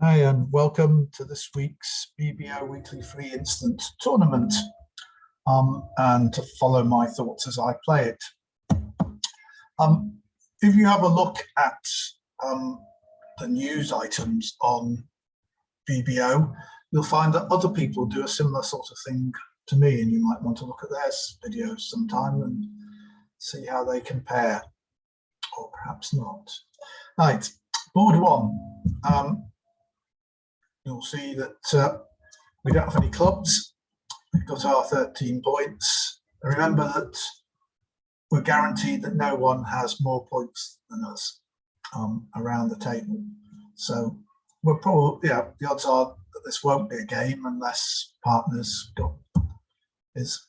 Hi, and welcome to this week's BBO Weekly Free Instant Tournament, and to follow my thoughts as I play it. If you have a look at the news items on BBO, you'll find that other people do a similar sort of thing to me, and you might want to look at their videos sometime and see how they compare, or perhaps not. Right, board one. You'll see that we don't have any clubs. We've got our 13 points. Remember that we're guaranteed that no one has more points than us around the table. So we're probably, the odds are that this won't be a game unless partner's got his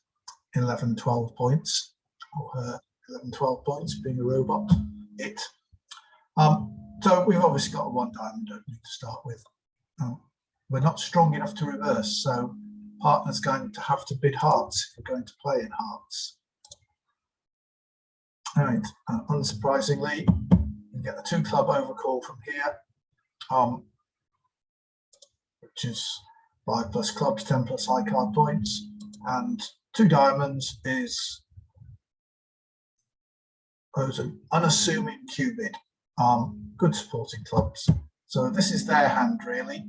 11, 12 points, or her 11, 12 points, being a robot, it. So we've obviously got a one diamond opening to start with. We're not strong enough to reverse, so partner's going to have to bid hearts if we're going to play in hearts. All right, unsurprisingly, you get the two club overcall from here, which is 5 plus clubs, 10 plus high card points, and 2 diamonds is an unassuming Q bid. Good supporting clubs. So this is their hand, really.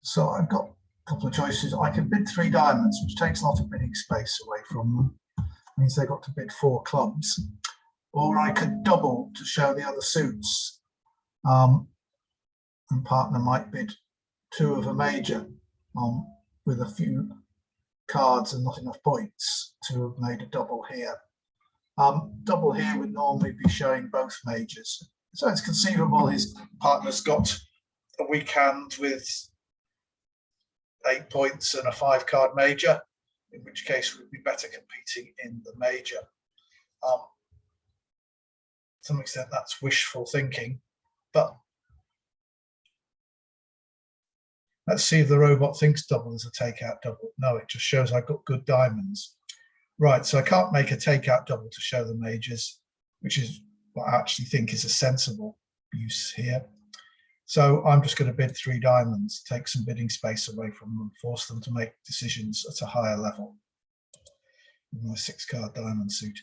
So I've got a couple of choices. I can bid 3 diamonds, which takes a lot of bidding space away from them. Means they've got to bid 4 clubs. Or I could double to show the other suits. And partner might bid 2 of a major with a few cards and not enough points to have made a double here. Double here would normally be showing both majors. So it's conceivable his partner's got a weak hand with 8 points and a 5-card major, in which case we'd be better competing in the major. To some extent that's wishful thinking, but let's see if the robot thinks double is a takeout double. No, it just shows I've got good diamonds. Right, so I can't make a takeout double to show the majors, which is what I actually think is a sensible use here. So I'm just going to bid 3 diamonds, take some bidding space away from them, force them to make decisions at a higher level. With my 6-card diamond suit.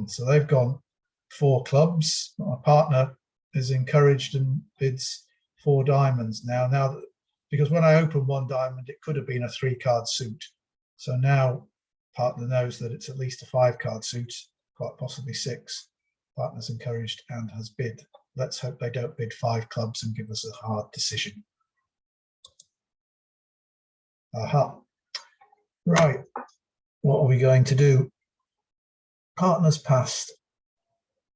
So they've gone 4 clubs. My partner is encouraged and bids 4 diamonds now. Now, because when I opened 1 diamond, it could have been a 3-card suit. So now partner knows that it's at least a 5-card suit, quite possibly 6. Partner's encouraged and has bid. Let's hope they don't bid 5 clubs and give us a hard decision. Aha. Right. What are we going to do? Partner's passed.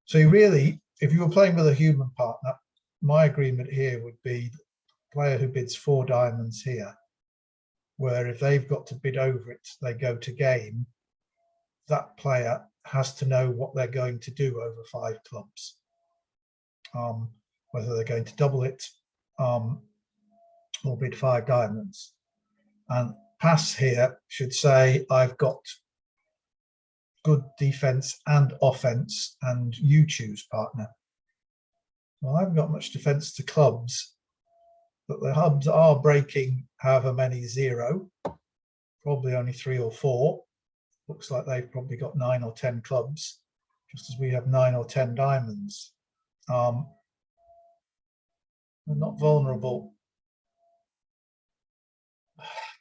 So really, if you were playing with a human partner, my agreement here would be the player who bids 4 diamonds here, where if they've got to bid over it, they go to game. That player has to know what they're going to do over 5 clubs. Whether they're going to double it or bid 5 diamonds. And pass here should say, I've got good defense and offense, and you choose, partner. Well, I haven't got much defense to clubs, but the hubs are breaking however many 0, probably only 3 or 4. Looks like they've probably got 9 or 10 clubs, just as we have 9 or 10 diamonds. We're not vulnerable.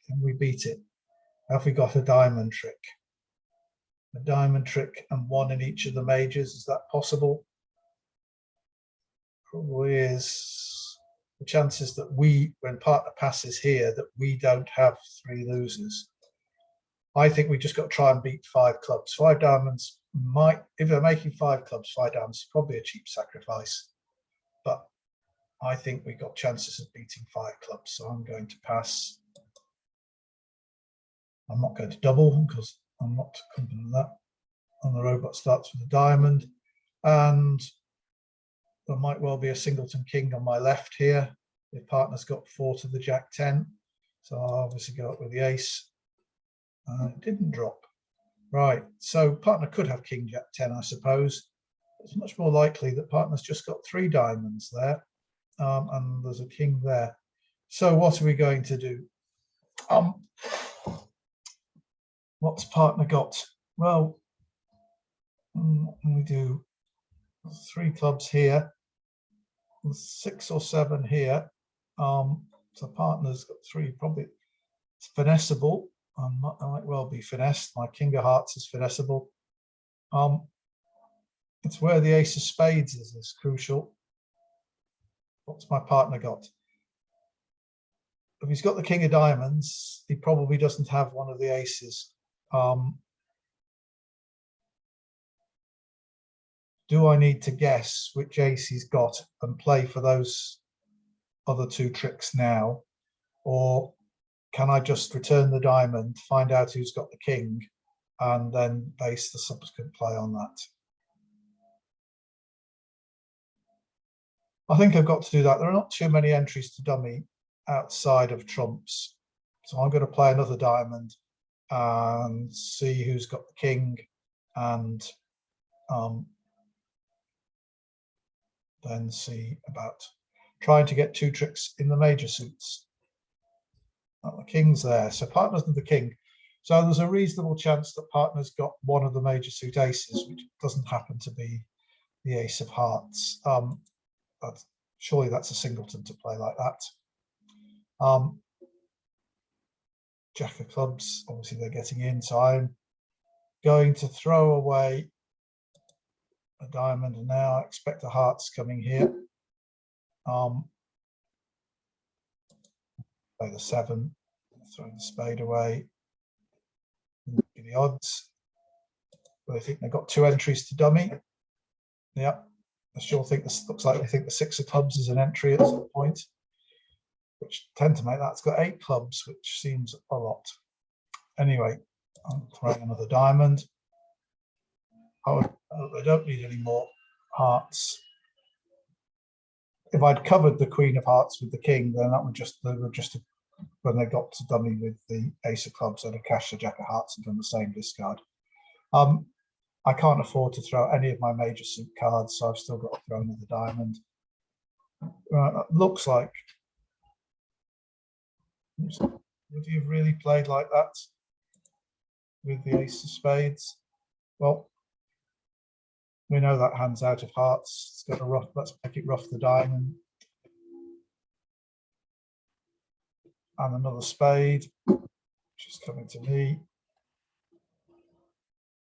Can we beat it? Have we got a diamond trick? A diamond trick and 1 in each of the majors, is that possible? Probably is. The chances that we, when partner passes here, that we don't have 3 losers. I think we just got to try and beat 5 clubs. 5 diamonds might, if they're making 5 clubs, 5 diamonds is probably a cheap sacrifice. But I think we've got chances of beating 5 clubs, so I'm going to pass. I'm not going to double because I'm not confident of that. And the robot starts with a diamond, and there might well be a singleton king on my left here. If partner's got 4 to the jack 10, so I'll obviously go up with the ace. It didn't drop. Right, so partner could have king jack 10, I suppose. it's much more likely that partner's just got 3 diamonds there, and there's a king there. So what are we going to do? What's partner got? Well, we do 3 clubs here, 6 or 7 here. So partner's got 3, probably it's finessable. I might well be finessed. My king of hearts is finessable. It's where the ace of spades is crucial. What's my partner got? If he's got the king of diamonds, he probably doesn't have one of the aces. Do I need to guess which ace he's got and play for those other 2 tricks now? Or can I just return the diamond, find out who's got the king, and then base the subsequent play on that? I think I've got to do that. There are not too many entries to dummy outside of trumps. So I'm going to play another diamond and see who's got the king, and then see about trying to get 2 tricks in the major suits. The king's there, so partner's the king. So there's a reasonable chance that partner's got one of the major suit aces, which doesn't happen to be the ace of hearts. But surely that's a singleton to play like that. Jack of clubs, obviously they're getting in, so I'm going to throw away a diamond, and now I expect a hearts coming here. Play the 7, throw the spade away. The odds. But I think they've got 2 entries to dummy. Yeah, I still think this looks like they think the 6 of clubs is an entry at some point, which tend to make that's got 8 clubs, which seems a lot. Anyway, I'm throwing another diamond. Oh, I don't need any more hearts. If I'd covered the queen of hearts with the king, then that would just when they got to dummy with the ace of clubs, I'd have cashed the jack of hearts and done the same discard. I can't afford to throw any of my major suit cards, so I've still got to throw another diamond. Looks like, would you have really played like that with the ace of spades? Well, we know that hand's out of hearts. It's got a rough, let's make it rough the diamond. And another spade, which is coming to me.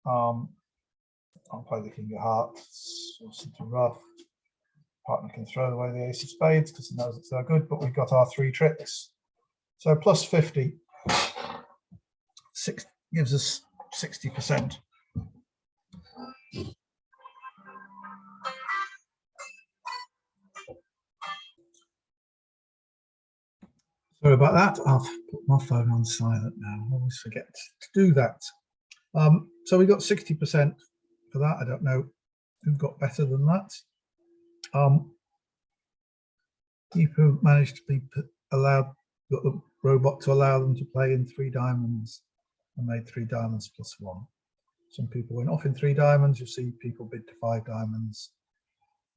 I'll play the king of hearts, or something rough. Partner can throw away the ace of spades because he knows it's so good, but we've got our 3 tricks. So plus 50 gives us 60%. Sorry about that. I've put my phone on silent now. I always forget to do that. So we got 60% for that. I don't know who got better than that. People managed to be allowed, got the robot to allow them to play in 3 diamonds and made 3 diamonds plus 1. Some people went off in 3 diamonds. You see people bid to 5 diamonds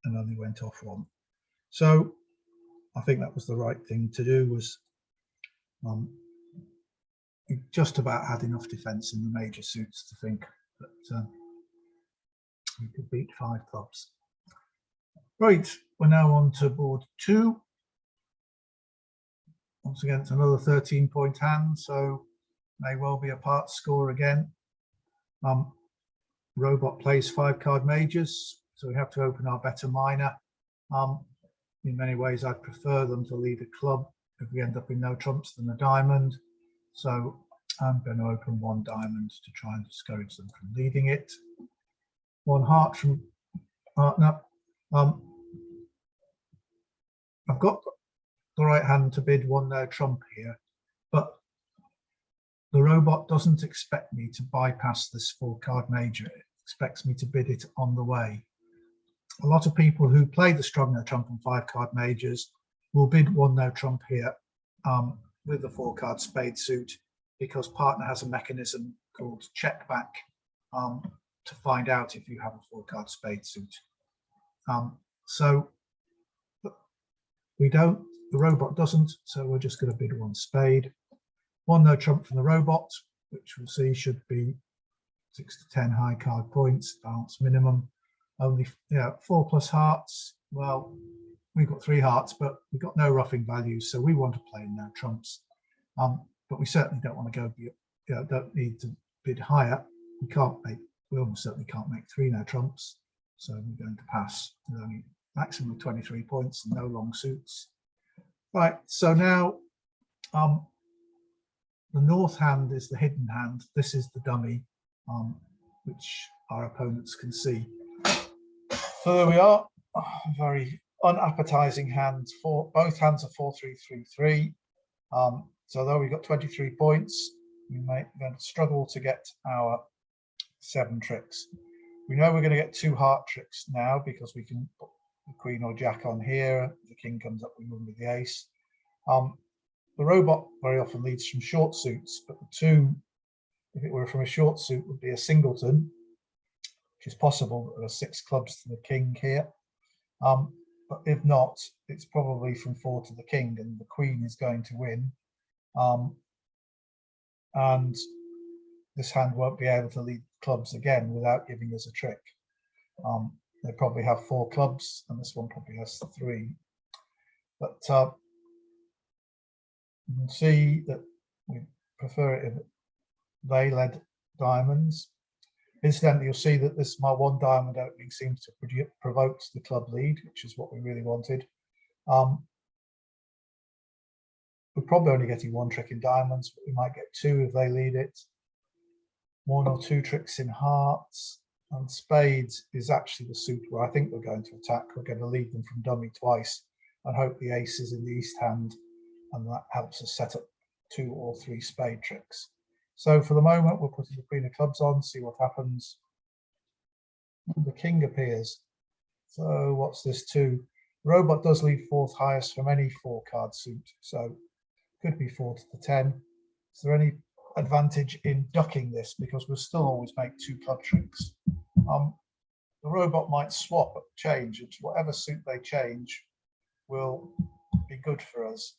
and only went off 1. So I think that was the right thing to do. Was we just about had enough defence in the major suits to think that we could beat 5 clubs. Right, we're now on to board 2. Once again, it's another 13-point hand, so may well be a part score again. Robot plays 5-card majors, so we have to open our better minor. In many ways, I'd prefer them to lead a club if we end up in no trumps than a diamond. So I'm going to open 1 diamond to try and discourage them from leading it. 1 heart from partner. I've got the right hand to bid 1 no trump here, but the robot doesn't expect me to bypass this 4-card major. It expects me to bid it on the way. A lot of people who play the strong no trump and 5-card majors will bid 1 no trump here with the 4-card spade suit, because partner has a mechanism called check back to find out if you have a 4-card spade suit. So we don't, the robot doesn't, so we're just going to bid 1 spade. 1 no trump from the robot, which we'll see should be 6 to 10 high card points, balance minimum. Only 4 plus hearts. Well, we've got 3 hearts, but we've got no roughing values, so we want to play no trumps. But we certainly don't want to go, don't need to bid higher. We almost certainly can't make 3 no trumps, so we're going to pass with only maximum of 23 points and no long suits. Right, so now the north hand is the hidden hand. This is the dummy, which our opponents can see. So there we are, very unappetizing hands. Both hands are 4-3-3-3. So though we got 23 points, we may going to struggle to get our 7 tricks. We know we're going to get 2 heart tricks now because we can put the queen or jack on here. The king comes up, we win with the ace. The robot very often leads from short suits, but the 2, if it were from a short suit, would be a singleton, which is possible. There are 6 clubs to the king here. But if not, it's probably from 4 to the king, and the queen is going to win. And this hand won't be able to lead clubs again without giving us a trick. They probably have 4 clubs, and this one probably has 3. But you can see that we prefer it if they led diamonds. Incidentally, you'll see that this my 1 diamond opening seems to provoke the club lead, which is what we really wanted. We're probably only getting 1 trick in diamonds, but we might get 2 if they lead it. 1 or 2 tricks in hearts, and spades is actually the suit where I think we're going to attack. We're going to lead them from dummy twice and hope the ace is in the east hand, and that helps us set up 2 or 3 spade tricks. So for the moment, we're putting the queen of clubs on, see what happens. The king appears. So what's this 2? The robot does lead 4th highest from any 4-card suit, so could be 4 to the 10. Is there any advantage in ducking this, because we'll still always make 2 club tricks? The robot might swap, change, and whatever suit they change will be good for us.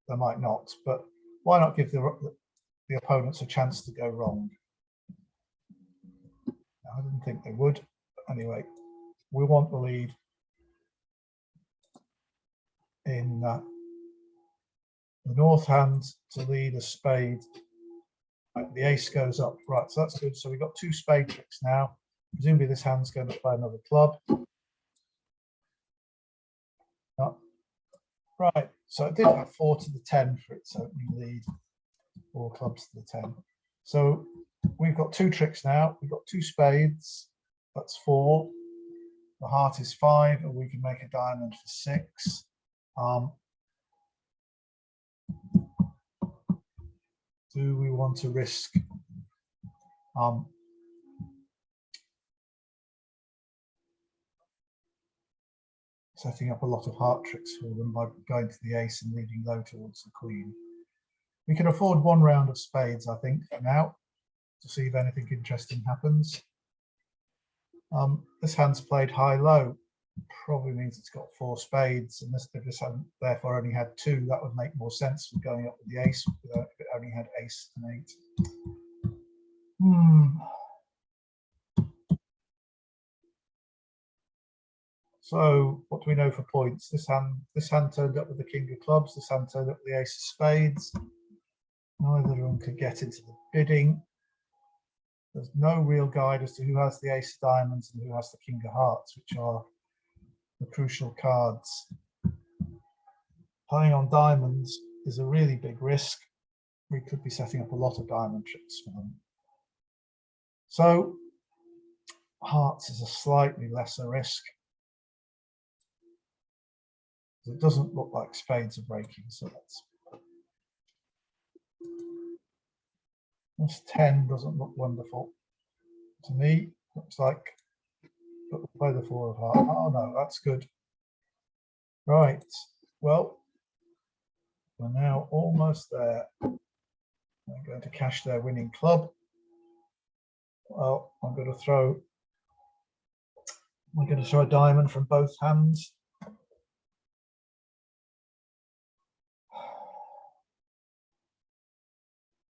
They might not, but why not give the opponents a chance to go wrong? I didn't think they would. But anyway, we want the lead in the north hand to lead a spade. Right, the ace goes up. Right, so that's good. So we've got 2 spade tricks now. Presumably this hand's going to play another club. Right, so it did have 4 to the 10 for its opening lead. 4 clubs to the 10. So we've got 2 tricks now. We've got 2 spades. That's 4. The heart is 5, and we can make a diamond for 6. Do we want to risk setting up a lot of heart tricks for them by going to the ace and leading low towards the queen? We can afford 1 round of spades, I think, for now, to see if anything interesting happens. This hand's played high-low, probably means it's got 4 spades, and if this hand therefore only had 2, that would make more sense for going up with the ace if it only had ace and 8. So what do we know for points? This hand turned up with the king of clubs. This hand turned up with the ace of spades. Neither of them could get into the bidding. There's no real guide as to who has the ace of diamonds and who has the king of hearts, which are the crucial cards. Playing on diamonds is a really big risk. We could be setting up a lot of diamond tricks for them. So hearts is a slightly lesser risk. It doesn't look like spades are breaking, so this 10 doesn't look wonderful to me. Looks like, but we'll play the 4 of hearts. Oh no, that's good. Right, well, we're now almost there. They're going to cash their winning club. Well, I'm going to throw a diamond from both hands.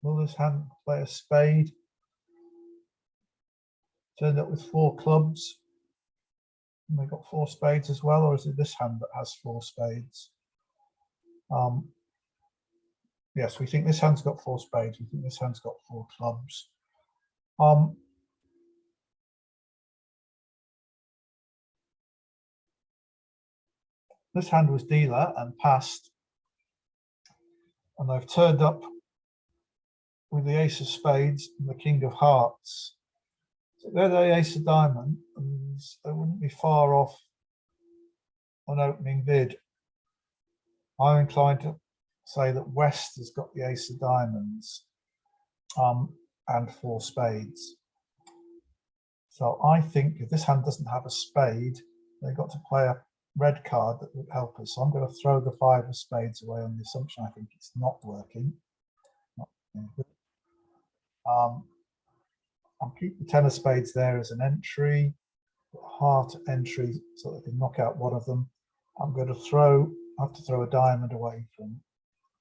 Will this hand play a spade? Turned up with 4 clubs. And they got 4 spades as well, or is it this hand that has 4 spades? Yes, we think this hand's got 4 spades. We think this hand's got 4 clubs. This hand was dealer and passed, and they've turned up with the ace of spades and the king of hearts. So they're the ace of diamond, and they wouldn't be far off an opening bid. I'm inclined to say that West has got the ace of diamonds and 4 spades. So I think if this hand doesn't have a spade, they've got to play a red card that would help us. So I'm going to throw the 5 of spades away on the assumption I think it's not working. I'll keep the 10 of spades there as an entry, heart entry, so they can knock out one of them. I'm going to have to throw a diamond away from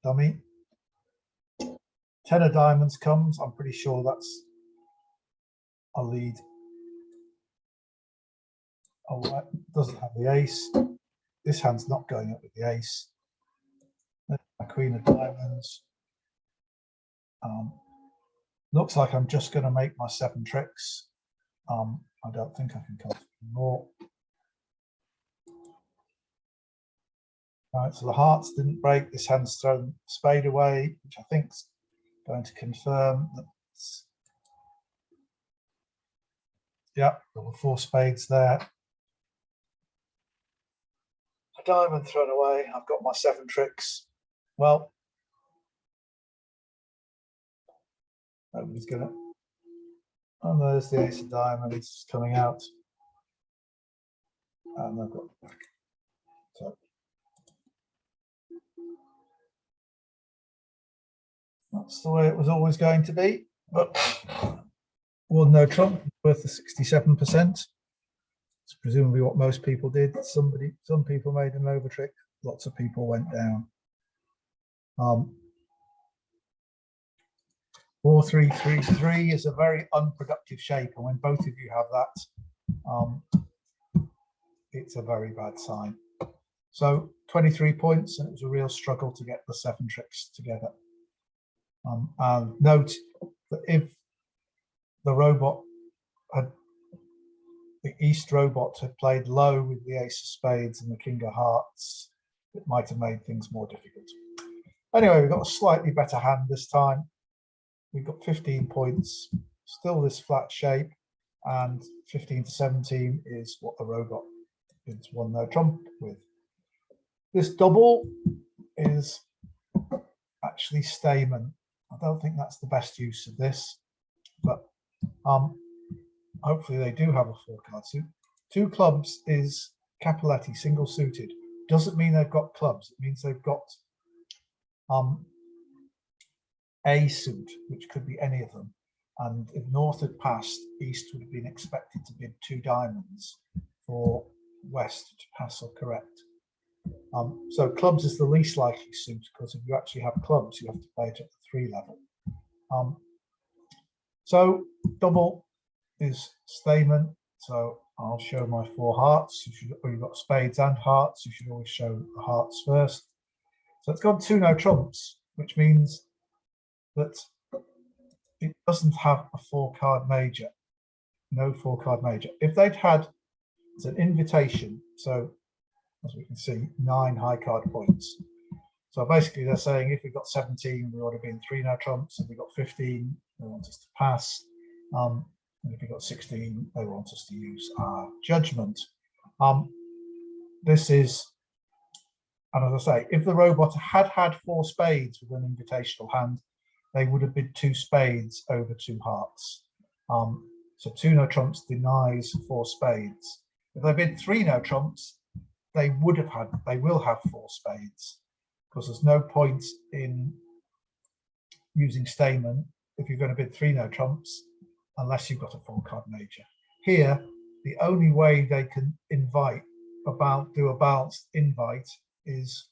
dummy. 10 of diamonds comes. I'm pretty sure that's a lead. Oh, it doesn't have the ace. This hand's not going up with the ace. My queen of diamonds. Looks like I'm just going to make my 7 tricks. I don't think I can come more. Right, so the hearts didn't break. This hand's thrown spade away, which I think is going to confirm that. Yeah, there were 4 spades there. A diamond thrown away. I've got my 7 tricks. Well, nobody's gonna. And there's the ace of diamonds coming out. And I've got back. So that's the way it was always going to be. But well, no trump worth the 67%. It's presumably what most people did. Some people made an over trick. Lots of people went down. 4-3-3-3 is a very unproductive shape, and when both of you have that, it's a very bad sign. So 23 points, and it was a real struggle to get the 7 tricks together. And note that if the East robot had played low with the ace of spades and the king of hearts, it might have made things more difficult. Anyway, we've got a slightly better hand this time. We've got 15 points, still this flat shape, and 15 to 17 is what the robot is won no trump with. This double is actually Stayman. I don't think that's the best use of this, but hopefully they do have a 4-card suit. 2 clubs is Cappelletti, single suited. Doesn't mean they've got clubs. It means they've got a suit, which could be any of them. And if North had passed, East would have been expected to bid 2 diamonds for West to pass or correct. So clubs is the least likely suit, because if you actually have clubs, you have to play it at the 3 level. So double is Stayman. So I'll show my 4 hearts. You've got spades and hearts. You should always show the hearts first. So it's got 2 no trumps, which means that it doesn't have a 4-card major. No 4-card major. If they'd had, it's an invitation. So as we can see, 9 high card points. So basically they're saying if we've got 17, we ought to be in 3 no trumps. If we've got 15, they want us to pass. And if we've got 16, they want us to use our judgment. This is, and as I say, if the robot had had 4 spades with an invitational hand, they would have bid 2 spades over 2 hearts. So 2 no trumps denies 4 spades. If they bid 3 no trumps, they will have 4 spades, because there's no point in using Stayman if you're going to bid 3 no trumps. unless you've got a 4-card major. Here, the only way they can do a balanced invite is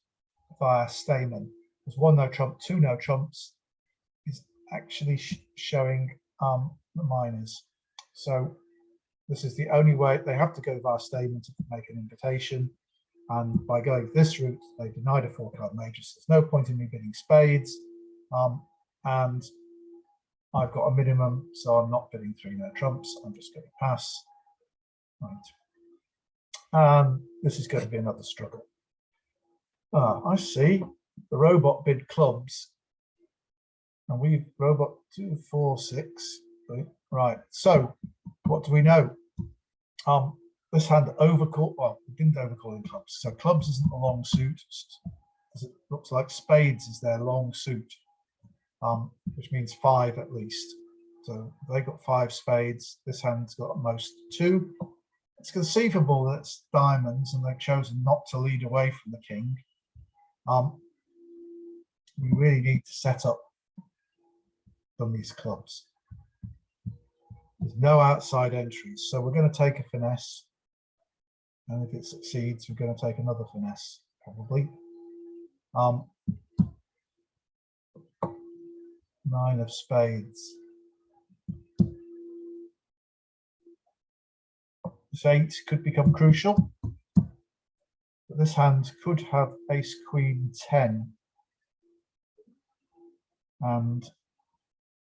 via Stayman. There's 1 no trump, 2 no trumps is actually showing the minors. So this is the only way. They have to go via Stayman to make an invitation. And by going this route, they denied a 4-card major. So there's no point in me bidding spades. And I've got a minimum, so I'm not bidding 3 no trumps. I'm just going to pass. Right. This is going to be another struggle. I see. The robot bid clubs. And we've robot 2, 4, 6. Right. So what do we know? This hand overcalled. Well, it didn't overcall in clubs. So clubs isn't a long suit. It looks like spades is their long suit, which means 5 at least. So they got 5 spades. This hand's got at most 2. It's conceivable that it's diamonds, and they've chosen not to lead away from the king. We really need to set up these clubs. There's no outside entries, so we're going to take a finesse, and if it succeeds, we're going to take another finesse, probably. 9 of spades. This 8 could become crucial, but this hand could have ace, queen, 10. And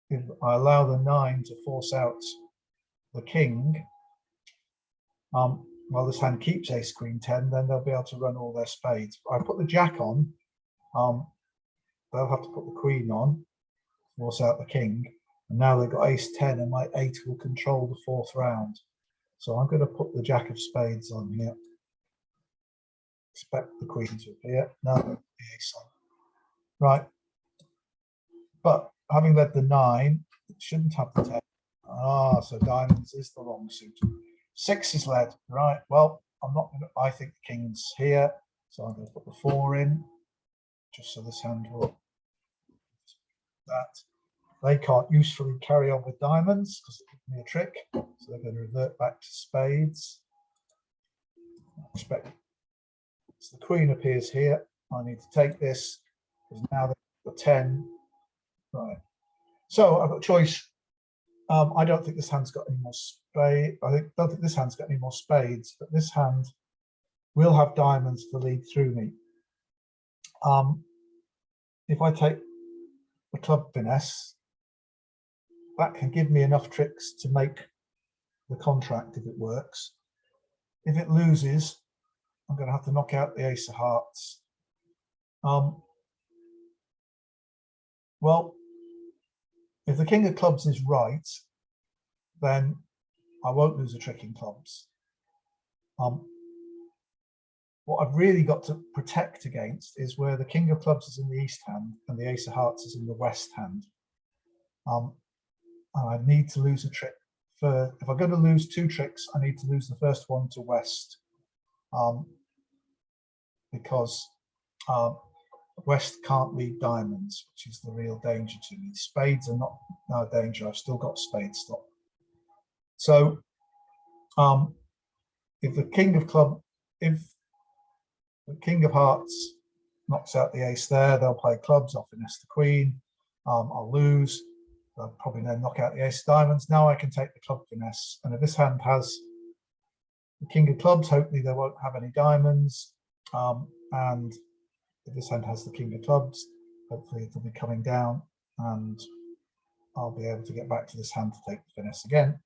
if I allow the 9 to force out the king, while this hand keeps ace, queen, 10, then they'll be able to run all their spades. If I put the jack on, they'll have to put the queen on, force out the king, and now they've got ace, 10, and my 8 will control the 4th round. So I'm going to put the jack of spades on here. Expect the queen to appear. No, the ace on. Right. But having led the 9, it shouldn't have the 10. So diamonds is the long suit. 6 is led. Right. Well, I'm not going to. I think the king's here, so I'm going to put the 4 in, just so this hand will. That they can't usefully carry on with diamonds because it gives me a trick. So they're going to revert back to spades. I expect so the queen appears here. I need to take this because now the 10. Right. So I've got a choice. I don't think this hand's got any more spades. Don't think this hand's got any more spades, but this hand will have diamonds to lead through me. If I take the club finesse, that can give me enough tricks to make the contract if it works. If it loses, I'm going to have to knock out the ace of hearts. Well, if the king of clubs is right, then I won't lose a trick in clubs. What I've really got to protect against is where the king of clubs is in the east hand and the ace of hearts is in the west hand. And I need to lose a trick. If I'm going to lose 2 tricks, I need to lose the first one to west, because west can't lead diamonds, which is the real danger to me. Spades are not no danger. I've still got spade stop. So if the king of hearts knocks out the ace there, they'll play clubs. I'll finesse the queen. I'll lose. I'll probably then knock out the ace of diamonds. Now I can take the club finesse. And if this hand has the king of clubs, hopefully they won't have any diamonds. And if this hand has the king of clubs, hopefully it'll be coming down and I'll be able to get back to this hand to take the finesse again.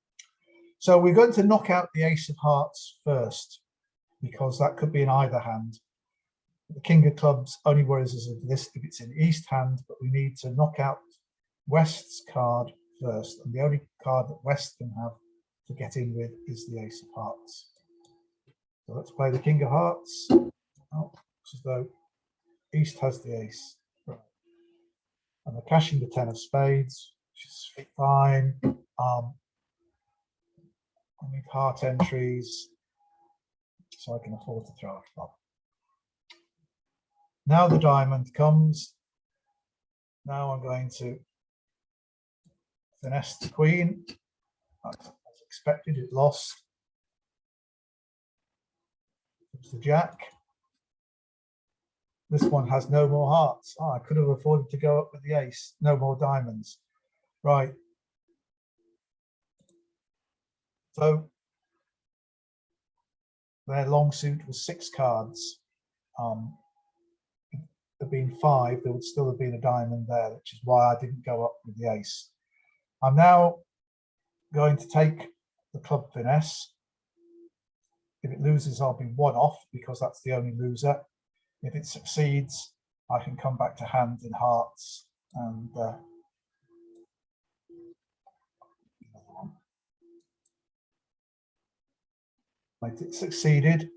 So we're going to knock out the ace of hearts first, because that could be in either hand. The king of clubs only worries us if it's in east hand, but we need to knock out west's card first. And the only card that west can have to get in with is the ace of hearts. So let's play the king of hearts. Oh, looks as though east has the ace. Right. And they're cashing the 10 of spades, which is fine. I need heart entries, so I can afford to throw a club. Now the diamond comes. Now I'm going to finesse the queen. As expected, it lost. It's the jack. This one has no more hearts. Oh, I could have afforded to go up with the ace. No more diamonds. Right. So their long suit was 6 cards. If there had been 5, there would still have been a diamond there, which is why I didn't go up with the ace. I'm now going to take the club finesse. If it loses, I'll be 1 off because that's the only loser. If it succeeds, I can come back to hand in hearts and right, it succeeded.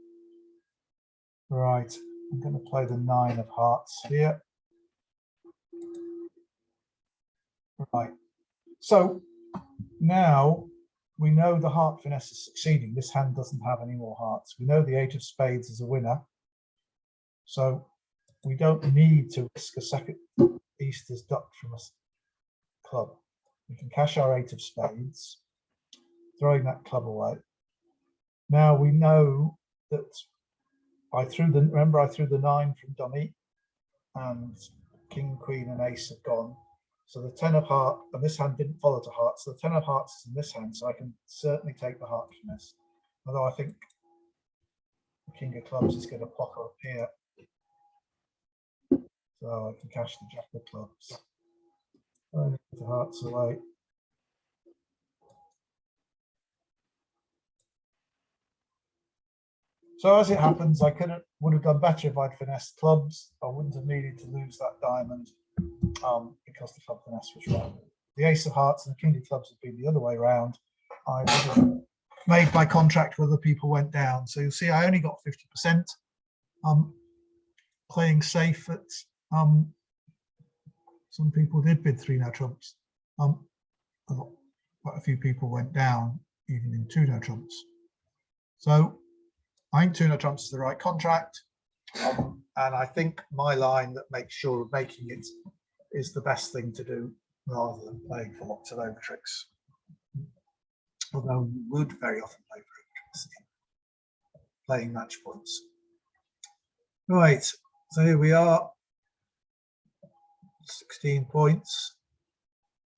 Right, I'm going to play the 9 of hearts here. Right, so now we know the heart finesse is succeeding. This hand doesn't have any more hearts. We know the 8 of spades is a winner. So we don't need to risk a second Easter's duck from a club. We can cash our 8 of spades, throwing that club away. Now we know that remember I threw the 9 from dummy, and king, queen and ace have gone. So the 10 of hearts, and this hand didn't follow to hearts, so the 10 of hearts is in this hand, so I can certainly take the heart finesse. Although I think the king of clubs is going to pocket up here. So I can cash the jack of clubs. The hearts away. So as it happens, I would have done better if I'd finessed clubs. I wouldn't have needed to lose that diamond because the club finesse was wrong. The ace of hearts and the king of clubs had been the other way around. I would have made my contract where other people went down. So you'll see I only got 50%. Playing safe at some people did bid 3 no trumps. Quite a few people went down even in 2 no trumps. So I think 2 no trumps is the right contract, and I think my line that makes sure of making it is the best thing to do rather than playing for lots of over tricks. Although you would very often play for over tricks in playing match points. Right, so here we are, 16 points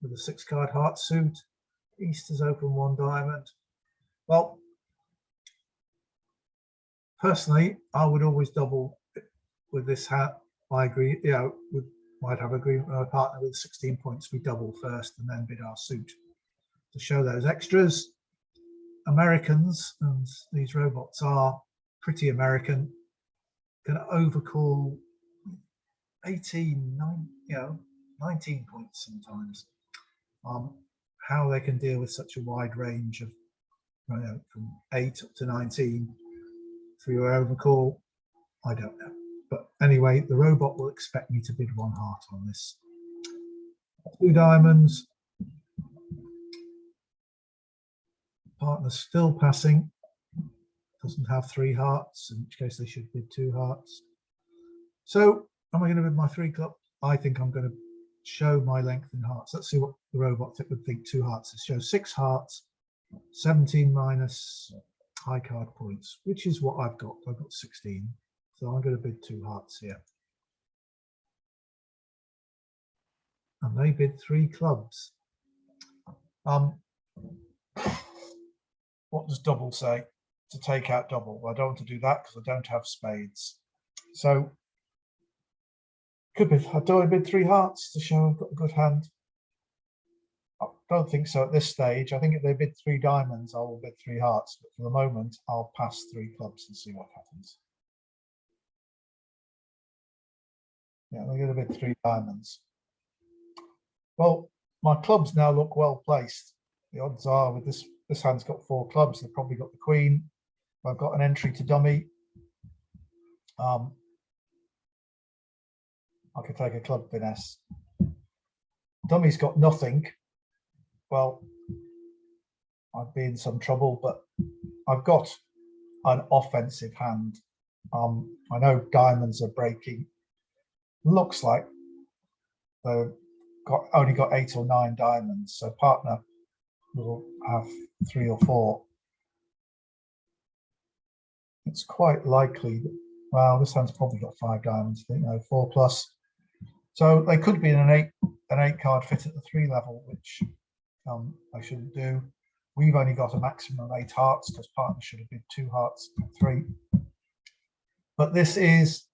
with a 6-card heart suit. Easter's open 1 diamond. Well, personally, I would always double with this hat. I agree, might have agreement with my partner with 16 points. We double first and then bid our suit to show those extras. Americans, and these robots are pretty American, can overcall 19 points sometimes. How they can deal with such a wide range of from 8 up to 19 for your overcall, I don't know. But anyway, the robot will expect me to bid 1 heart on this. 2 diamonds. Partner's still passing. Doesn't have 3 hearts, in which case they should bid 2 hearts. So am I going to bid my 3 club? I think I'm going to show my length in hearts. Let's see what the robot would think 2 hearts is. Show 6 hearts, 17 minus high card points, which is what I've got. I've got 16. So I'm going to bid 2 hearts here. And they bid 3 clubs. What does double say? To take out double. Well, I don't want to do that because I don't have spades. So could bid. Do I bid 3 hearts to show I've got a good hand? I don't think so at this stage. I think if they bid 3 diamonds, I will bid 3 hearts. But for the moment, I'll pass 3 clubs and see what happens. Yeah, they're going to bid 3 diamonds. Well, my clubs now look well placed. The odds are with this hand's got 4 clubs. They've probably got the queen. I've got an entry to dummy. I could take a club finesse. Dummy's got nothing. Well, I'd be in some trouble, but I've got an offensive hand. I know diamonds are breaking. Looks like they've only got 8 or 9 diamonds, so partner will have 3 or 4. It's quite likely that, well, this hand's probably got 5 diamonds, I think, no, 4 plus. So they could be in an 8 card fit at the 3 level, which I shouldn't do. We've only got a maximum of 8 hearts because partner should have been 2 hearts at 3. But this is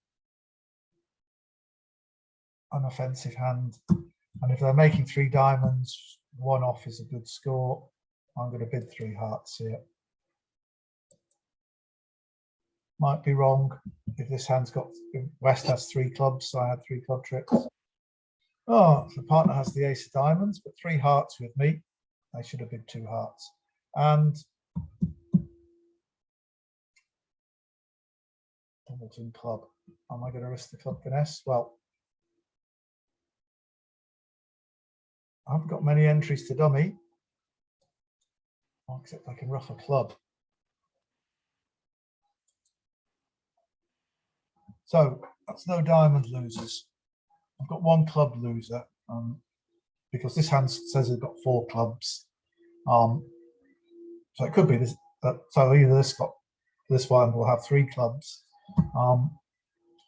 an offensive hand. And if they're making 3 diamonds, 1 off is a good score. I'm going to bid 3 hearts here. Might be wrong. If this hand's got, West has 3 clubs, so I had 3 club tricks. Oh, the partner has the ace of diamonds, but 3 hearts with me. I should have bid 2 hearts. And Doubleton club. Am I going to risk the club finesse? Well, I haven't got many entries to dummy, except I can ruff a club. So that's no diamond losers. I've got 1 club loser because this hand says it's got 4 clubs. So it could be this. So either this one will have 3 clubs.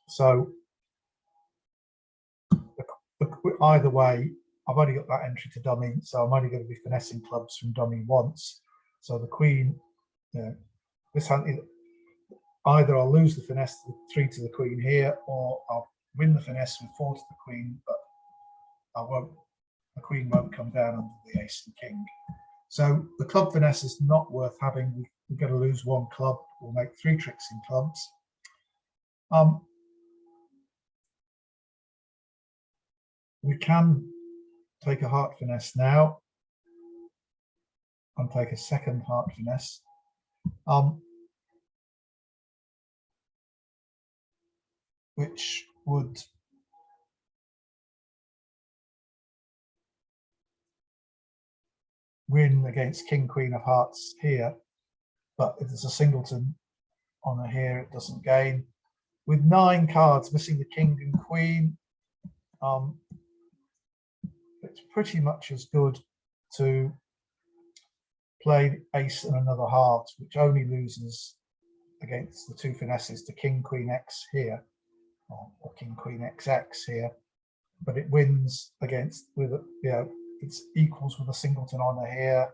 So either way, I've only got that entry to dummy, so I'm only going to be finessing clubs from dummy once. So the queen, this hand, either I'll lose the finesse 3 to the queen here, or I'll win the finesse with 4 to the queen, but the queen won't come down under the ace and king. So the club finesse is not worth having. We're going to lose 1 club. We'll make 3 tricks in clubs. We can take a heart finesse now and take a second heart finesse. Which would win against king, queen of hearts here, but if there's a singleton on a here, it doesn't gain. With 9 cards, missing the king and queen, it's pretty much as good to play ace and another heart, which only loses against the 2 finesses to king, queen, x here, or king, queen, xx here, but it wins against with it's equals with a singleton on a here,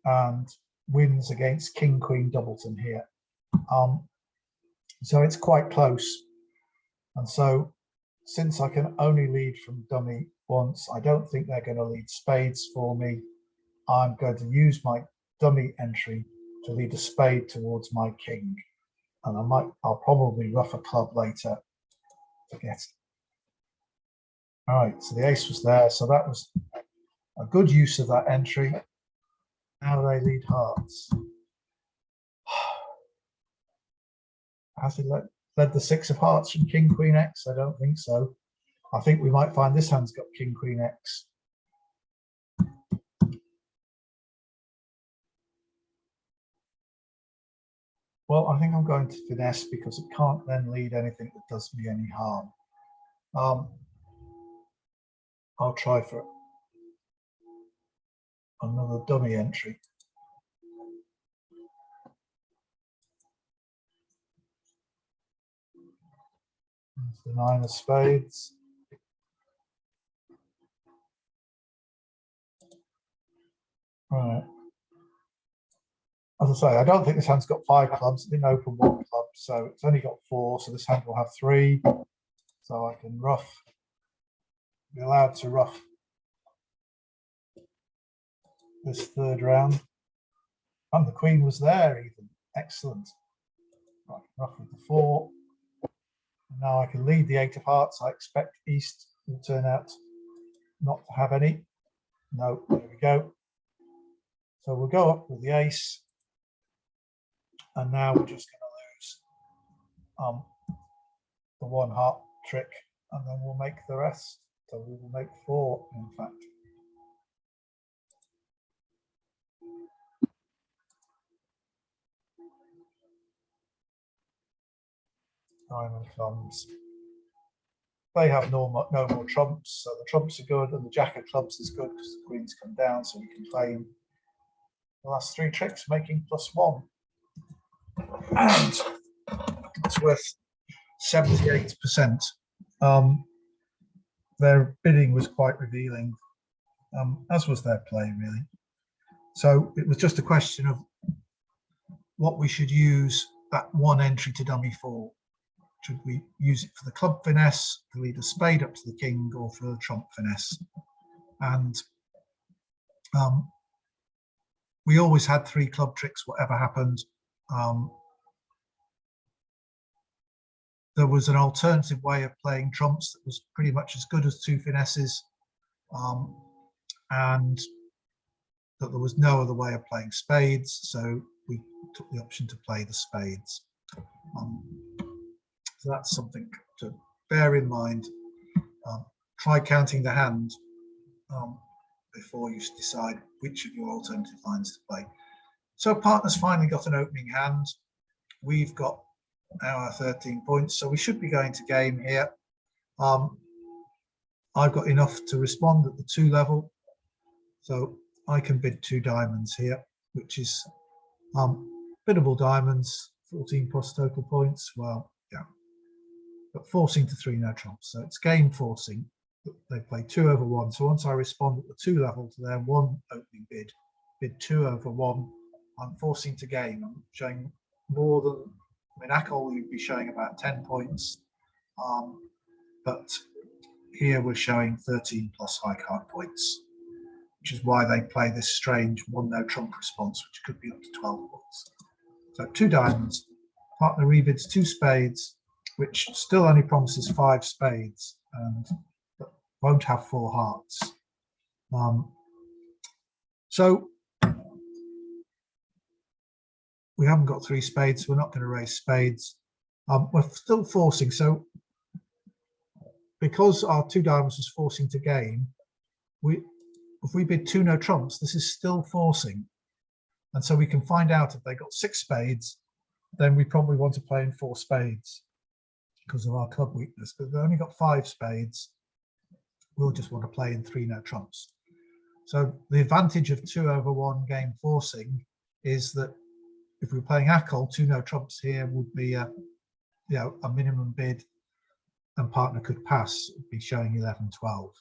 and wins against king, queen, doubleton here. So it's quite close. And so since I can only lead from dummy once, I don't think they're going to lead spades for me. I'm going to use my dummy entry to lead a spade towards my king. And I'll probably ruff a club later to get it. All right, so the ace was there. So that was a good use of that entry. Now they lead hearts. Has he led the 6 of hearts from king, queen, x? I don't think so. I think we might find this hand's got king, queen, x. Well, I think I'm going to finesse because it can't then lead anything that does me any harm. I'll try for another dummy entry. There's the 9 of spades. Right. As I say, I don't think this hand's got 5 clubs. It didn't open 1 club, so it's only got 4. So this hand will have 3. So I can be allowed to ruff this 3rd round. And the queen was there even. Excellent. Right, ruff with the 4. And now I can lead the 8 of hearts. I expect East will turn out not to have any. No, there we go. So we'll go up with the ace. And now we're just going to lose the 1 heart trick, and then we'll make the rest. So we will make 4, in fact. Diamond comes. they have no more trumps, so the trumps are good, and the jack of clubs is good because the queens come down, so we can claim the last 3 tricks, making +1. And it's worth 78%. Their bidding was quite revealing, as was their play, really. So it was just a question of what we should use that 1 entry to dummy for. Should we use it for the club finesse, to lead a spade up to the king, or for the trump finesse? And we always had 3 club tricks, whatever happened. There was an alternative way of playing trumps that was pretty much as good as 2 finesses, and that there was no other way of playing spades, so we took the option to play the spades. So that's something to bear in mind. Try counting the hand before you decide which of your alternative lines to play. So partner's finally got an opening hand. We've got our 13 points, so we should be going to game here. I've got enough to respond at the 2 level, so I can bid 2 diamonds here, which is biddable diamonds, 14 plus total points. Well, yeah, but forcing to 3 no trumps, so it's game forcing. They play 2/1, so once I respond at the 2 level to their 1 opening bid 2/1, I'm forcing to game. I'm showing more than, I mean, Ackle you'd be showing about 10 points, but here we're showing 13 plus high card points, which is why they play this strange 1 no trump response, which could be up to 12 points. So 2 diamonds, partner rebids 2 spades, which still only promises 5 spades and won't have 4 hearts. So we haven't got 3 spades, so we're not going to raise spades. We're still forcing, so because our 2 diamonds was forcing to game, if we bid 2 no trumps, this is still forcing. And so we can find out if they got 6 spades, then we probably want to play in 4 spades because of our club weakness. But if they've only got 5 spades, we'll just want to play in 3 no trumps. So the advantage of 2/1 game forcing is that if we were playing Ackle, 2 no trumps here would be a minimum bid, and partner could pass, it'd be showing 11, 12.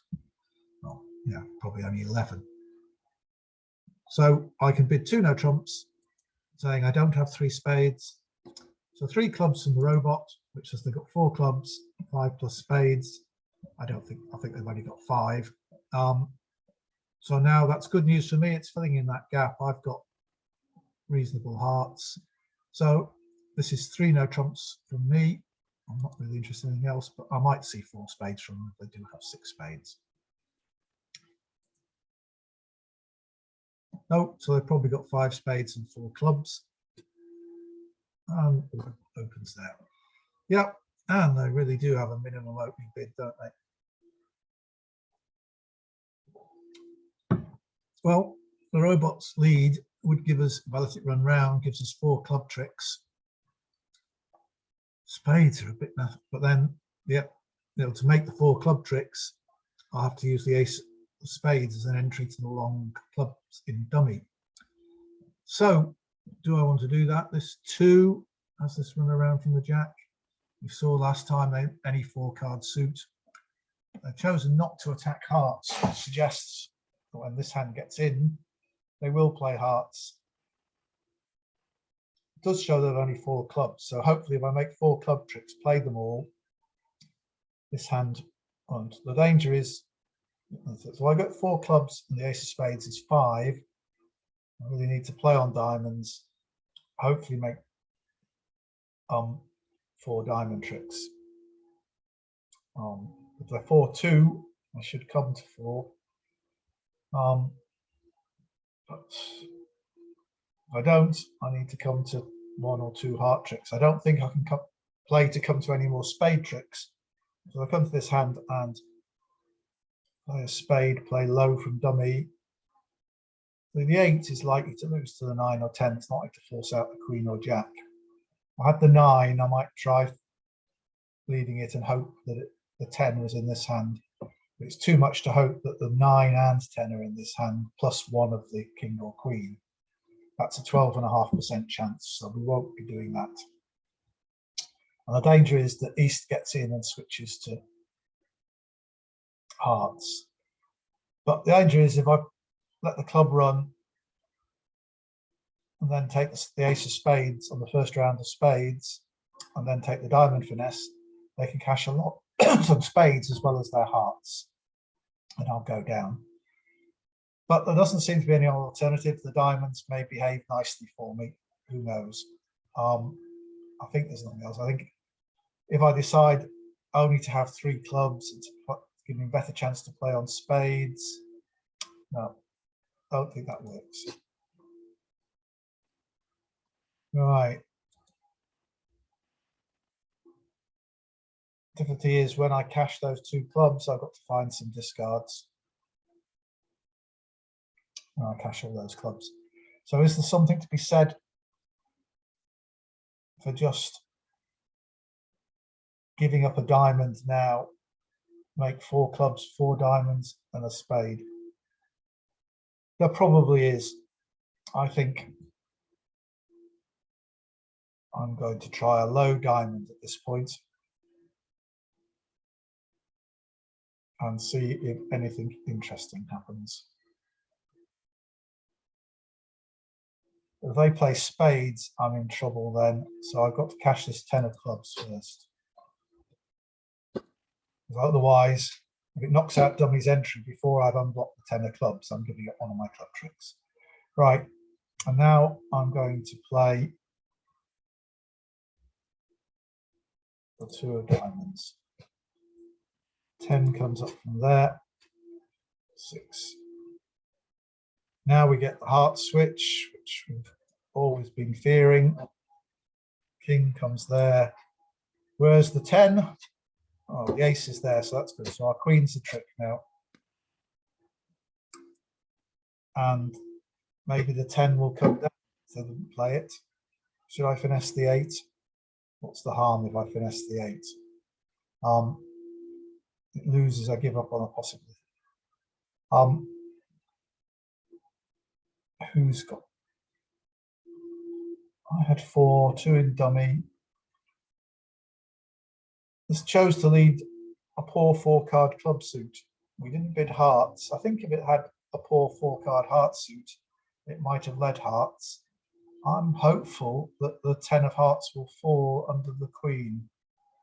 Well, yeah, probably only 11. So I can bid 2 no trumps, saying I don't have 3 spades. So 3 clubs from the robot, which says they've got 4 clubs, 5 plus spades. I think they've only got 5. So now that's good news for me. It's filling in that gap. I've got reasonable hearts. So this is 3 no trumps from me. I'm not really interested in anything else, but I might see 4 spades from them if they do have 6 spades. No, so they've probably got 5 spades and 4 clubs. And opens there. Yep, and they really do have a minimum opening bid, don't they? Well, the robot's lead would give us, if I let it run round, gives us 4 club tricks. Spades are a bit naff, but then, yep, to make the 4 club tricks, I have to use the ace of spades as an entry to the long clubs in dummy. So, do I want to do that? This 2 has this run around from the jack. We saw last time any 4 card suit. I've chosen not to attack hearts, which suggests that when this hand gets in, they will play hearts. It does show there are only 4 clubs, so hopefully if I make 4 club tricks, play them all, this hand won't. The danger is, so I got 4 clubs and the ace of spades is 5. I really need to play on diamonds, hopefully make 4 diamond tricks. If they're 4-2, I should come to 4. But if I don't, I need to come to 1 or 2 heart tricks. I don't think I can play to come to any more spade tricks. So I come to this hand and play a spade, play low from dummy. So the 8 is likely to lose to the 9 or 10. It's not like to force out the queen or jack. If I had the 9, I might try leading it and hope that it the 10 was in this hand. It's too much to hope that the 9 and 10 are in this hand, plus one of the king or queen. That's a 12.5% chance, so we won't be doing that. And the danger is that East gets in and switches to hearts. But the danger is if I let the club run and then take the ace of spades on the first round of spades, and then take the diamond finesse, they can cash a lot of spades as well as their hearts, and I'll go down. But there doesn't seem to be any alternative. The diamonds may behave nicely for me. Who knows? I think there's nothing else. I think if I decide only to have 3 clubs and to give me a better chance to play on spades, no, I don't think that works. Right. Difficulty is when I cash those 2 clubs, I've got to find some discards. And I cash all those clubs. So is there something to be said for just giving up a diamond now, make 4 clubs, 4 diamonds and a spade? There probably is. I think I'm going to try a low diamond at this point and see if anything interesting happens. If they play spades, I'm in trouble then. So I've got to cash this 10 of clubs first. Otherwise, if it knocks out dummy's entry before I've unblocked the 10 of clubs, I'm giving up one of my club tricks. Right, and now I'm going to play the 2 of diamonds. 10 comes up from there, 6. Now we get the heart switch, which we've always been fearing. King comes there. Where's the 10? Oh, the ace is there, so that's good. So our queen's the trick now. And maybe the 10 will come down if they didn't play it. Should I finesse the 8? What's the harm if I finesse the 8? It loses, I give up on a possibility. Who's got? I had 4, 2 in dummy. This chose to lead a poor 4-card club suit. We didn't bid hearts. I think if it had a poor 4-card heart suit, it might have led hearts. I'm hopeful that the 10 of hearts will fall under the queen.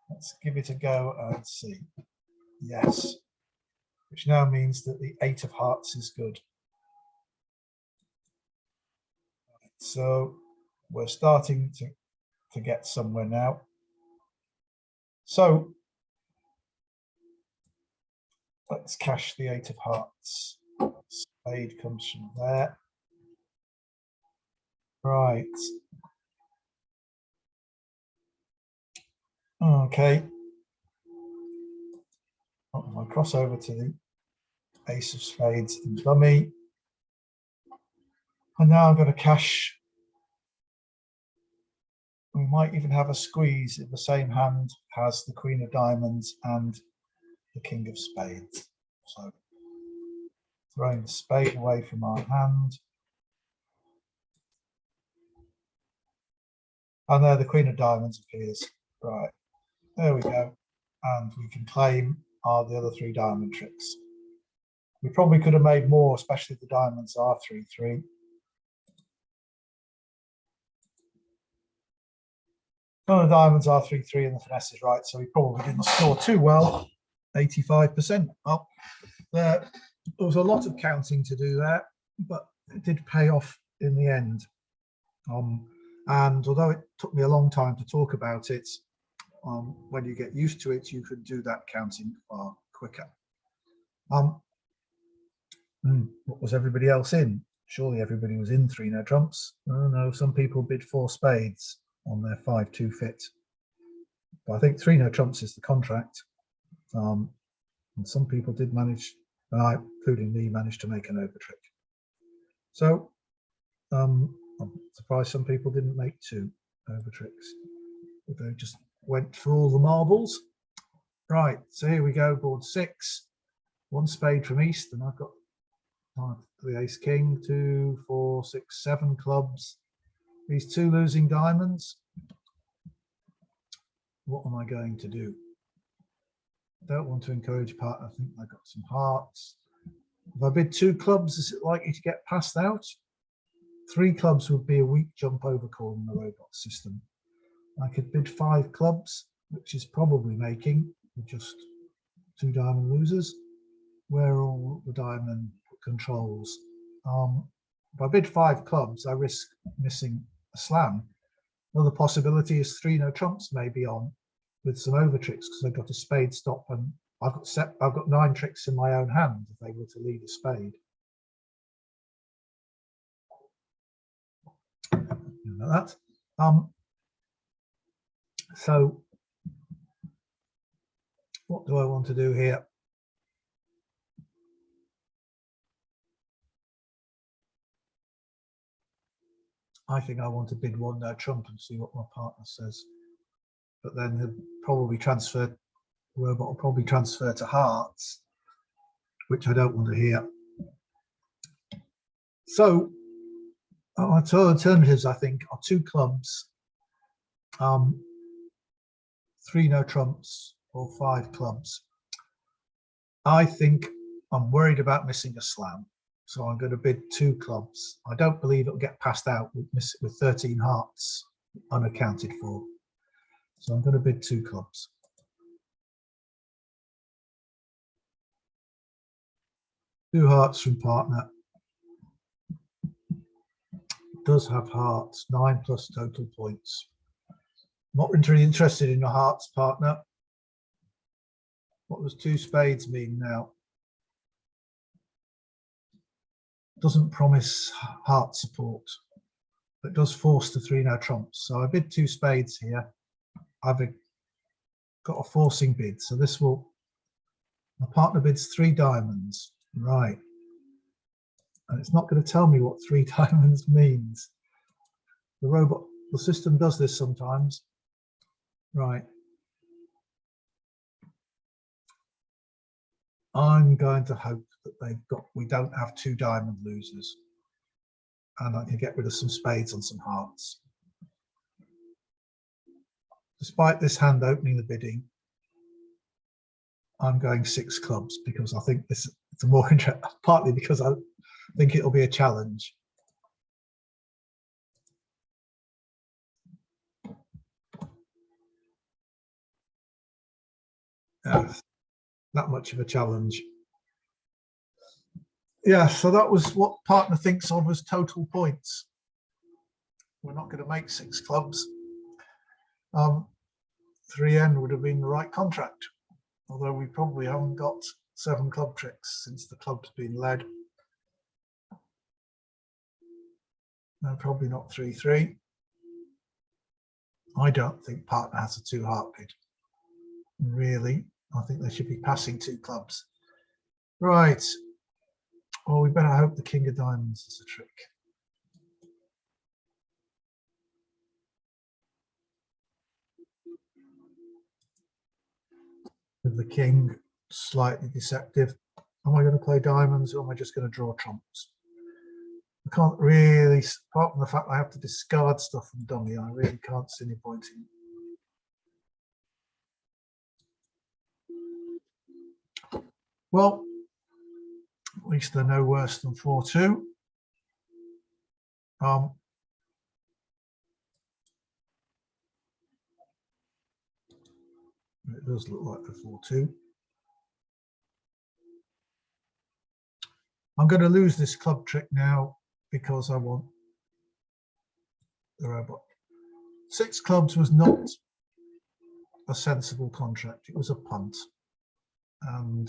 Let's give it a go and see. Yes, which now means that the 8 of hearts is good. So we're starting to get somewhere now. So let's cash the 8 of hearts. Spade comes from there. Right. Okay. I cross over to the ace of spades in dummy. And now I'm going to cash. We might even have a squeeze if the same hand has the queen of diamonds and the king of spades. So throwing the spade away from our hand. And there the queen of diamonds appears. Right, there we go. And we can claim the other 3 diamond tricks. We probably could have made more, especially if the diamonds are 3-3. None of the diamonds are 3-3 and the finesse is right, so we probably didn't score too well. 85%. Well, there was a lot of counting to do there, but it did pay off in the end. And although it took me a long time to talk about it, when you get used to it, you could do that counting far quicker. What was everybody else in? Surely everybody was in 3 no trumps. Oh no, some people bid 4 spades on their 5-2 fit. But I think 3 no trumps is the contract. And some people did manage, including me, managed to make an over trick. So I'm surprised some people didn't make 2 over tricks. They just went for all the marbles. Right, so here we go, board 6. 1 spade from east, and I've got the ace king, 2, 4, 6, 7 clubs. These 2 losing diamonds. What am I going to do? Don't want to encourage partner. I think I got some hearts. If I bid 2 clubs, is it likely to get passed out? 3 clubs would be a weak jump over call in the robot system. I could bid 5 clubs, which is probably making just 2 diamond losers. Where are all the diamond controls? If I bid 5 clubs, I risk missing a slam. Another possibility is 3 no trumps may be on with some over tricks because I've got a spade stop and I've got 9 tricks in my own hand if they were to lead a spade. You know that. So what do I want to do here? I think I want to bid 1 no trump and see what my partner says. But then he'll probably transfer, the robot will probably transfer to hearts, which I don't want to hear. So our alternatives, I think, are 2 clubs, 3 no trumps, or 5 clubs. I think I'm worried about missing a slam, so I'm going to bid 2 clubs. I don't believe it'll get passed out with 13 hearts unaccounted for. So I'm going to bid 2 clubs. Two hearts from partner. Does have hearts, 9 plus total points. Not really interested in your hearts, partner. What does 2 spades mean now? Doesn't promise heart support, but does force the 3 no trumps. So I bid 2 spades here. I've got a forcing bid, so this will, my partner bids 3 diamonds, right? And it's not going to tell me what 3 diamonds means. The system does this sometimes, right? I'm going to hope that we don't have 2 diamond losers, and I can get rid of some spades and some hearts. Despite this hand opening the bidding, I'm going 6 clubs because I think it's a more interesting, partly because I think it'll be a challenge. Not much of a challenge. Yeah, so that was what partner thinks of as total points. We're not going to make 6 clubs. 3N would have been the right contract, although we probably haven't got 7 club tricks since the club's been led. No, probably not 3-3. I don't think partner has a 2 heart bid. Really, I think they should be passing 2 clubs. Right. Well, we better hope the king of diamonds is a trick. With the king, slightly deceptive. Am I going to play diamonds or am I just going to draw trumps? I can't really, apart from the fact I have to discard stuff from dummy, I really can't see any point in. Well, at least they're no worse than 4-2. It does look like the 4-2. I'm going to lose this club trick now because I want the robot. 6 clubs was not a sensible contract. It was a punt. And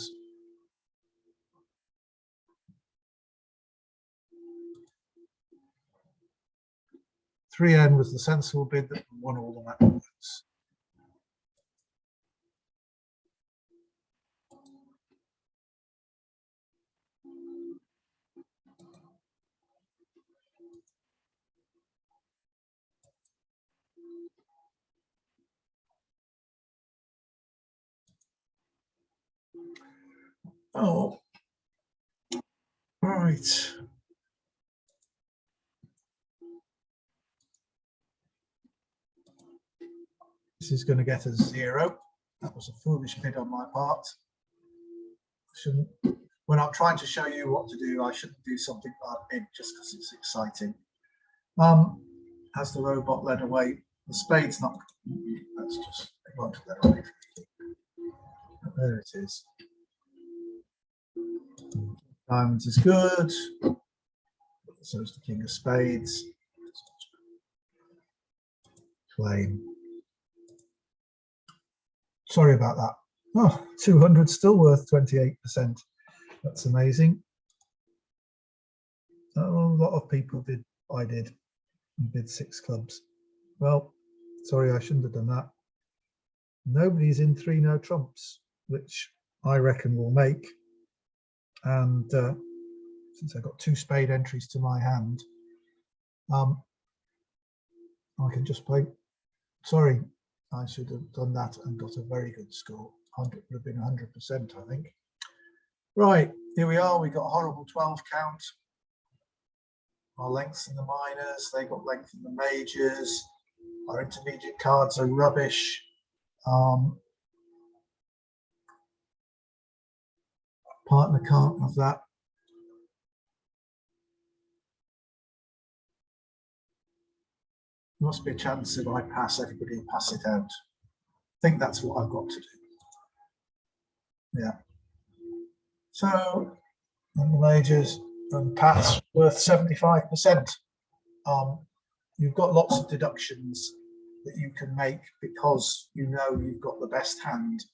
.3N was the sensible bid that won all the matches. Oh, right. This is going to get us 0. That was a foolish bid on my part. Shouldn't. When I'm trying to show you what to do, I shouldn't do something like bid just because it's exciting. Has the robot led away? The spade's not. That's just, it won't let away. There it is. Diamonds is good. So is the king of spades. Flame. Sorry about that. Oh, 200 still worth 28%. That's amazing. A lot of people did. I did. Bid 6 clubs. Well, sorry, I shouldn't have done that. Nobody's in 3 no trumps, which I reckon will make. And since I got 2 spade entries to my hand, I can just play. Sorry, I should have done that and got a very good score. 100 would have been 100%, I think. Right, here we are. We got a horrible 12 count. Our lengths in the minors, they got length in the majors. Our intermediate cards are rubbish. Partner can't have that. There must be a chance if I pass, everybody will pass it out. I think that's what I've got to do. Yeah. So, in the majors, and Pat's worth 75%. You've got lots of deductions that you can make because you know you've got the best hand.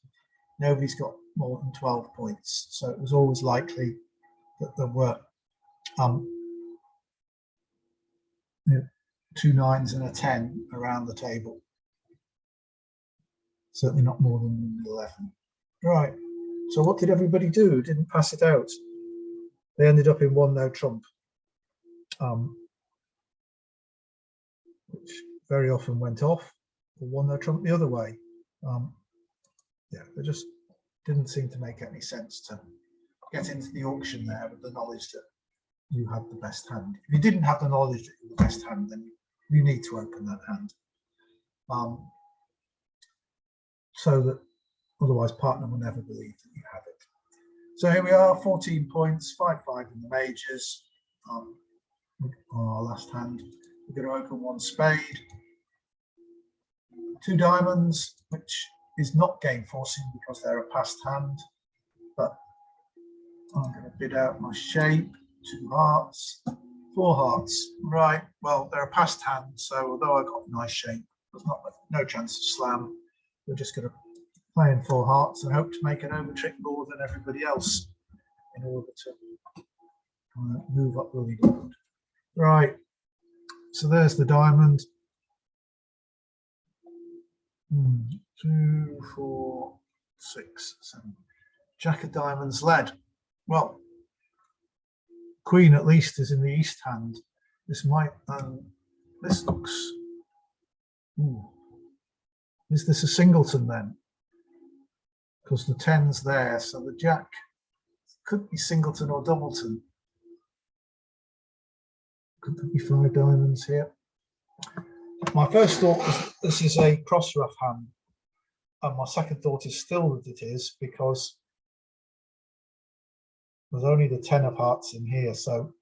Nobody's got more than 12 points, so it was always likely that there were 2 9s and a 10 around the table. Certainly not more than 11. Right, so what did everybody do? Didn't pass it out. They ended up in 1 no trump, which very often went off, or 1 no trump the other way. Yeah, they just didn't seem to make any sense to get into the auction there with the knowledge that you had the best hand. If you didn't have the knowledge that you had the best hand, then you need to open that hand. So that otherwise partner will never believe that you have it. So here we are, 14 points, 5-5 in the majors. On our last hand, we're going to open 1 spade, 2 diamonds, which is not game forcing because they're a passed hand, but I'm going to bid out my shape, 2 hearts, 4 hearts. Right, well, they're a passed hand, so although I got a nice shape, there's no chance of slam. We're just going to play in 4 hearts and hope to make an over trick more than everybody else in order to move up the leaderboard. Right, so there's the diamond. 2, 4, 6, 7. Jack of diamonds led. Well, queen at least is in the east hand. This might, this looks, is this a singleton then? Because the 10's there, so the jack could be singleton or doubleton. Could there be 5 diamonds here? My first thought was this is a cross rough hand, and my second thought is still that it is because there's only the 10 of hearts in here, so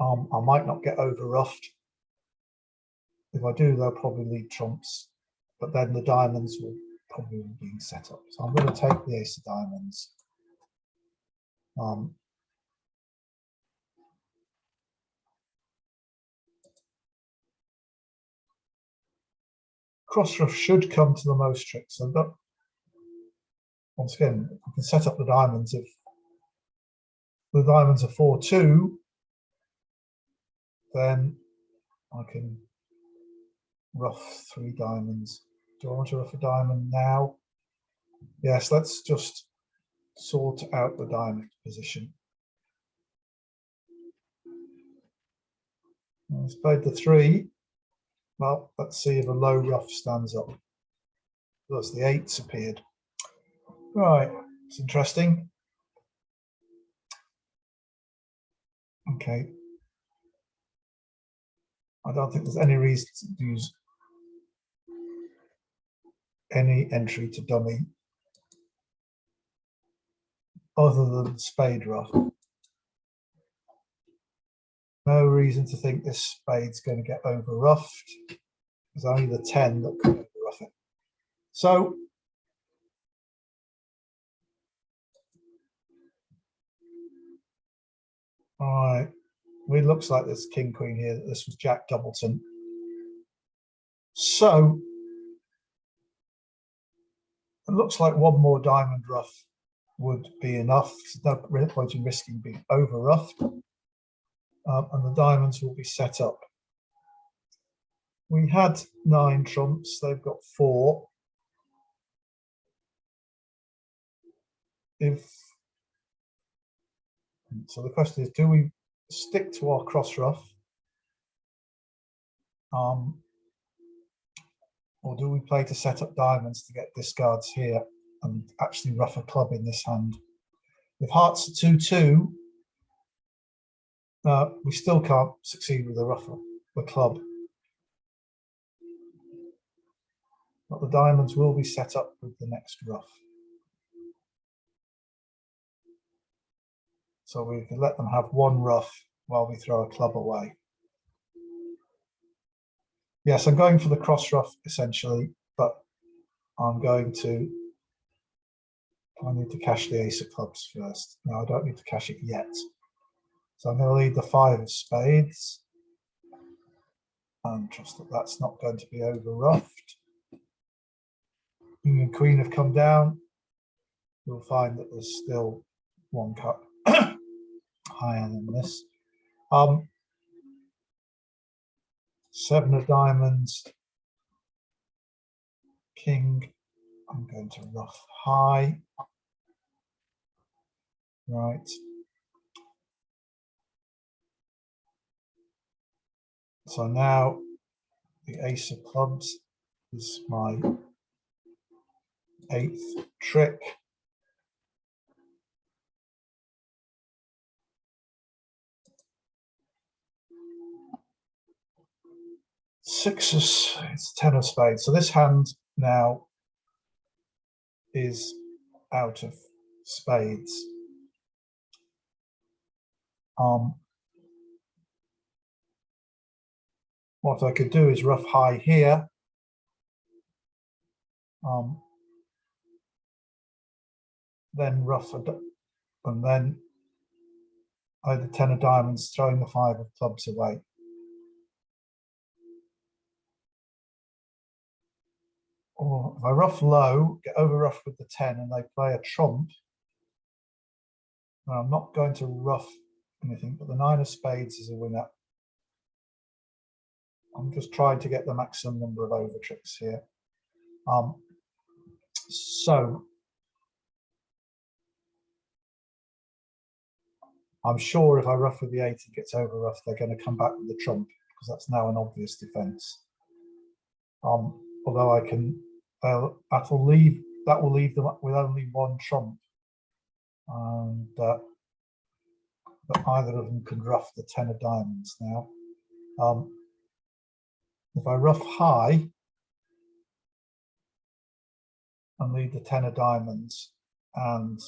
I might not get over roughed. If I do, they'll probably lead trumps, but then the diamonds will probably be being set up. So I'm going to take the ace of diamonds. Cross rough should come to the most tricks. So that, once again, I can set up the diamonds. If the diamonds are 4-2, then I can rough 3 diamonds. Do I want to rough a diamond now? Yes, let's just sort out the diamond position. I've played the 3. Well, let's see if a low rough stands up. Thus the 8's appeared. Right, it's interesting. Okay. I don't think there's any reason to use any entry to dummy other than spade ruff. No reason to think this spade's going to get over roughed. There's only the 10 that could over rough it. So all right, it looks like there's king queen here. This was Jack Doubleton. So it looks like one more diamond ruff would be enough. There's no point in risking being over roughed. And the diamonds will be set up. We had 9 trumps, they've got 4. So the question is, do we stick to our cross ruff? Or do we play to set up diamonds to get discards here and actually ruff a club in this hand? If hearts are 2-2, we still can't succeed with the club. But the diamonds will be set up with the next ruff. So we can let them have 1 ruff while we throw a club away. Yes, I'm going for the cross ruff essentially, but I'm going to, I need to cash the ace of clubs first. No, I don't need to cash it yet. So I'm going to lead the 5 of spades and trust that that's not going to be over roughed. King and queen have come down. You'll find that there's still 1 cup higher than this. 7 of diamonds, king. I'm going to ruff high. Right. So now the ace of clubs is my 8th trick. It's 10 of spades. So this hand now is out of spades. What I could do is ruff high here. Then ruff and then either 10 of diamonds, throwing the 5 of clubs away. Or if I ruff low, get over rough with the 10 and they play a trump, I'm not going to ruff anything, but the 9 of spades is a winner. I'm just trying to get the maximum number of over tricks here. So I'm sure if I ruff with the 8, it gets over rough, they're going to come back with the trump because that's now an obvious defense. Although I can, that will leave them with only 1 trump, and but either of them can ruff the 10 of diamonds now. If I ruff high and lead the 10 of diamonds and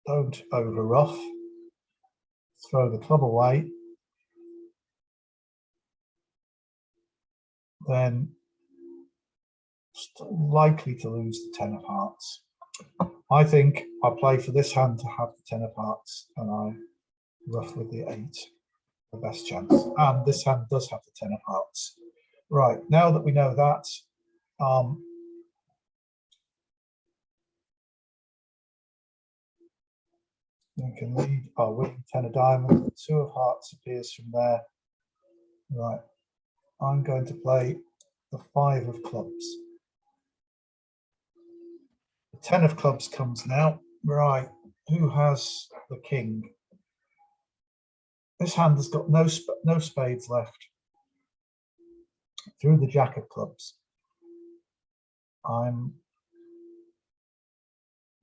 don't over rough, throw the club away, then still likely to lose the 10 of hearts. I think I play for this hand to have the 10 of hearts and I ruff with the 8, the best chance. And this hand does have the 10 of hearts. Right, now that we know that, we can lead our winning 10 of diamonds. The 2 of hearts appears from there. Right, I'm going to play the 5 of clubs. The 10 of clubs comes now. Right, who has the king? This hand has got no spades left. Through the jack of clubs.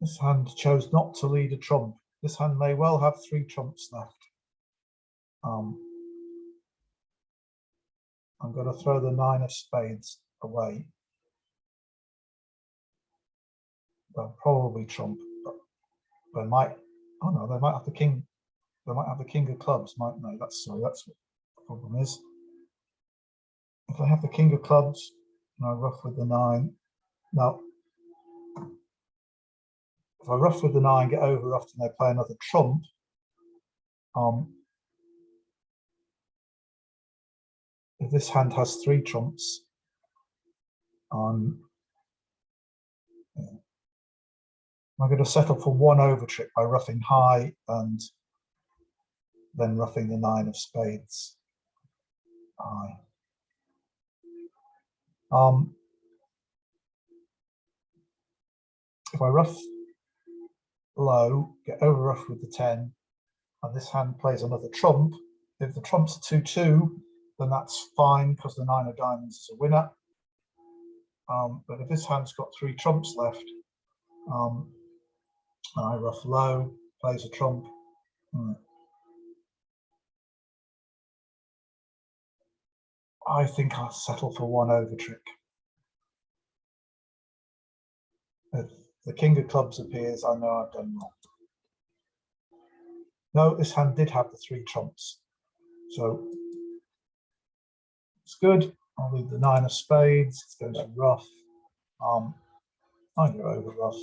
This hand chose not to lead a trump This hand may well have 3 trumps left. I'm going to throw the 9 of spades away. They'll probably trump, but they might. Oh no, they might have the king. They might have the king of clubs, mightn't they? That's what the problem is. If they have the king of clubs, and I ruff with the 9. Now, if I ruff with the 9, get over often, they play another trump. If this hand has 3 trumps, I'm going to settle for 1 over trick by ruffing high and then ruffing the 9 of spades high. If I ruff low, get over ruff with the 10, and this hand plays another trump. If the trump's 2-2, then that's fine because the 9 of diamonds is a winner. But if this hand's got 3 trumps left, and I ruff low, plays a trump. I think I'll settle for 1 over trick. If the king of clubs appears, I know I've done wrong. No, this hand did have the 3 trumps, so it's good. I'll leave the 9 of spades. It's going to ruff. I go over ruff,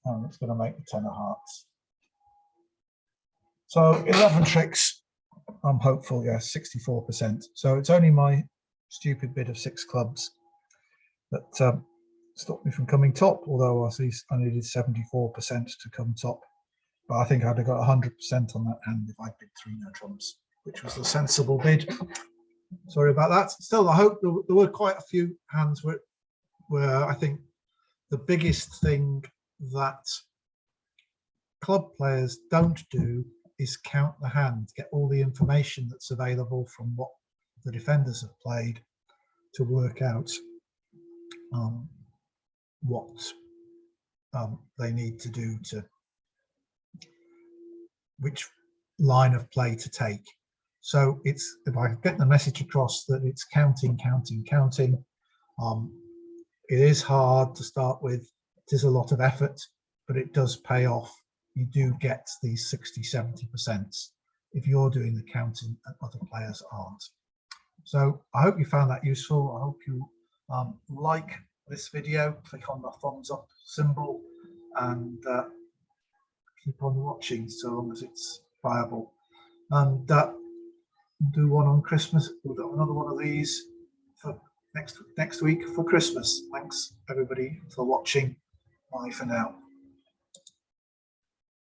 and it's going to make the 10 of hearts. So 11 tricks. I'm hopeful, yeah, 64%. So it's only my stupid bit of 6 clubs that stopped me from coming top, although I needed 74% to come top. But I think I'd have got 100% on that hand if I'd bid 3 no trumps, which was the sensible bid. Sorry about that. Still, I hope there were quite a few hands where I think the biggest thing that club players don't do is count the hands, get all the information that's available from what the defenders have played to work out what they need to do to which line of play to take. So it's, if I get the message across that it's counting, counting, counting, it is hard to start with. It is a lot of effort, but it does pay off. You do get these 60–70% if you're doing the counting and other players aren't. So I hope you found that useful. I hope you like this video, click on the thumbs up symbol, and keep on watching so long as it's viable. And do one on Christmas. We'll do another one of these for next week for Christmas. Thanks everybody for watching. Bye for now.